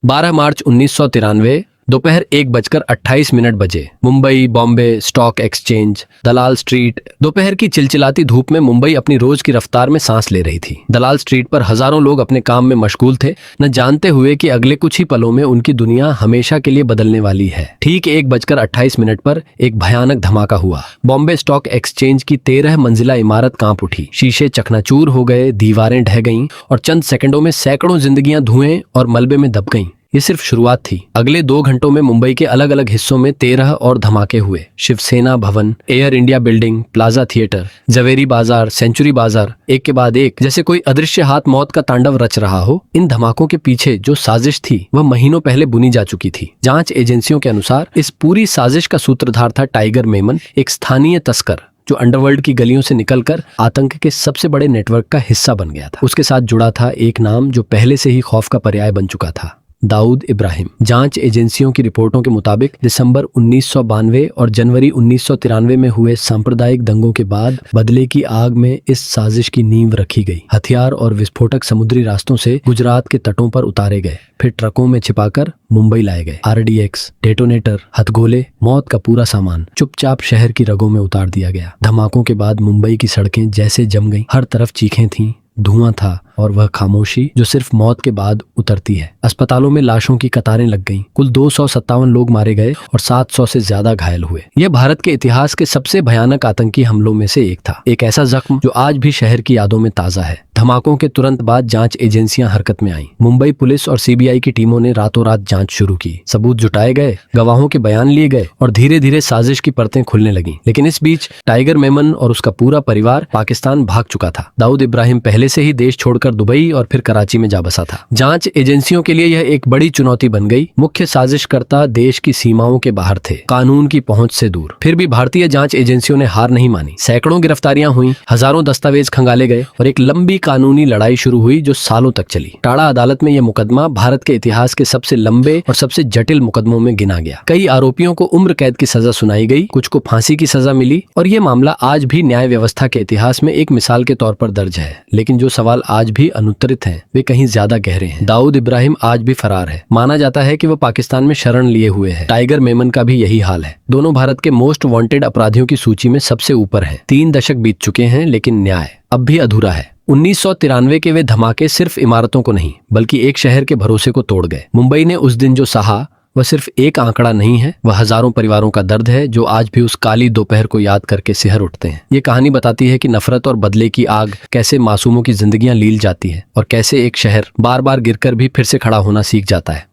12 मार्च 1993 दोपहर 1:28 बजे Mumbai Bombay stock exchange दलाल street. दोपहर की चिलचिलाती धूप में मुंबई अपनी रोज की रफ्तार में सांस ले रही थी। दलाल स्ट्रीट पर हजारों लोग अपने काम में मशगूल थे, न जानते हुए कि अगले कुछ ही पलों में उनकी दुनिया हमेशा के लिए बदलने वाली है। ठीक 1:28 पर एक भयानक धमाका हुआ। बॉम्बे स्टॉक एक्सचेंज की 13 मंजिला इमारत कांप उठी। शीशे चकनाचूर हो गए, दीवारें ढह गईं और चंद सेकंडों में सैकड़ों जिंदगियां धुएं और मलबे में दब गईं। ये सिर्फ शुरुआत थी। अगले 2 घंटों में मुंबई के अलग अलग हिस्सों में 13 और धमाके हुए। Shivsena Bhavan, Air India building, Plaza Theatre, Zaveri Bazaar, Century बाजार, एक के बाद एक, जैसे कोई अदृश्य हाथ मौत का तांडव रच रहा हो। इन धमाकों के पीछे जो साजिश थी वह महीनों पहले बुनी जा चुकी थी। जांच एजेंसियों के अनुसार इस पूरी साजिश का सूत्रधार था टाइगर मेमन, एक स्थानीय तस्कर जो अंडरवर्ल्ड की गलियों से निकलकर आतंक के सबसे बड़े नेटवर्क का हिस्सा बन गया था। उसके साथ जुड़ा था एक नाम जो पहले से ही खौफ का पर्याय बन चुका था, दाऊद इब्राहिम। जांच एजेंसियों की रिपोर्टों के मुताबिक दिसंबर 1992 और जनवरी 1993 में हुए सांप्रदायिक दंगों के बाद बदले की आग में इस साजिश की नींव रखी गई। हथियार और विस्फोटक समुद्री रास्तों से गुजरात के तटों पर उतारे गए, फिर ट्रकों में छिपाकर मुंबई लाए गए। RDX, डेटोनेटर, हथगोले, मौत का पूरा सामान चुपचाप शहर की रगों में उतार दिया गया। धमाकों के बाद मुंबई की सड़कें जैसे जम गईं। हर तरफ चीखें थीं, धुआं था और वह खामोशी जो सिर्फ मौत के बाद उतरती है। अस्पतालों में लाशों की कतारें लग गईं। कुल 257 लोग मारे गए और 700 से ज्यादा घायल हुए। यह भारत के इतिहास के सबसे भयानक आतंकी हमलों में से एक था। एक ऐसा जख्म जो आज भी शहर की यादों में ताजा है। धमाकों के तुरंत बाद जांच एजेंसियां हरकत में आईं। मुंबई पुलिस और CBI की टीमों ने रातों रात जांच शुरू की। सबूत जुटाए गए, गवाहों के बयान लिए गए और धीरे धीरे साजिश की परतें खुलने लगीं। लेकिन इस बीच टाइगर मेमन और उसका पूरा परिवार पाकिस्तान भाग चुका था। दाऊद इब्राहिम पहले से ही देश छोड़कर दुबई और फिर कराची में जा बसा था। जांच एजेंसियों के लिए यह एक बड़ी चुनौती बन गई। मुख्य साजिशकर्ता देश की सीमाओं के बाहर थे, कानून की पहुंच से दूर। फिर भी भारतीय जांच एजेंसियों ने हार नहीं मानी। सैकड़ों गिरफ्तारियां हुई, हजारों दस्तावेज खंगाले गए और एक लंबी कानूनी लड़ाई शुरू हुई जो सालों तक चली। टाड़ा अदालत में यह मुकदमा भारत के इतिहास के सबसे लंबे और सबसे जटिल मुकदमों में गिना गया। कई आरोपियों को उम्र कैद की सजा सुनाई गई, कुछ को फांसी की सजा मिली और यह मामला आज भी न्याय व्यवस्था के इतिहास में एक मिसाल के तौर पर दर्ज है। लेकिन जो सवाल आज भी अनुत्तरित हैं, वे कहीं ज्यादा गहरे हैं। दाऊद इब्राहिम आज भी फरार है। माना जाता है कि वह पाकिस्तान में शरण लिए हुए है। टाइगर मेमन का भी यही हाल है। दोनों भारत के मोस्ट वांटेड अपराधियों की सूची में सबसे ऊपर हैं। 3 दशक बीत चुके हैं लेकिन न्याय अब भी अधूरा है। 1993 के वे धमाके सिर्फ इमारतों को नहीं बल्कि एक शहर के भरोसे को तोड़ गए। मुंबई ने उस दिन जो सहा वह सिर्फ एक आंकड़ा नहीं है, वह हजारों परिवारों का दर्द है जो आज भी उस काली दोपहर को याद करके सिहर उठते हैं। ये कहानी बताती है कि नफरत और बदले की आग कैसे मासूमों की जिंदगियां लील जाती है और कैसे एक शहर बार बार गिरकर भी फिर से खड़ा होना सीख जाता है।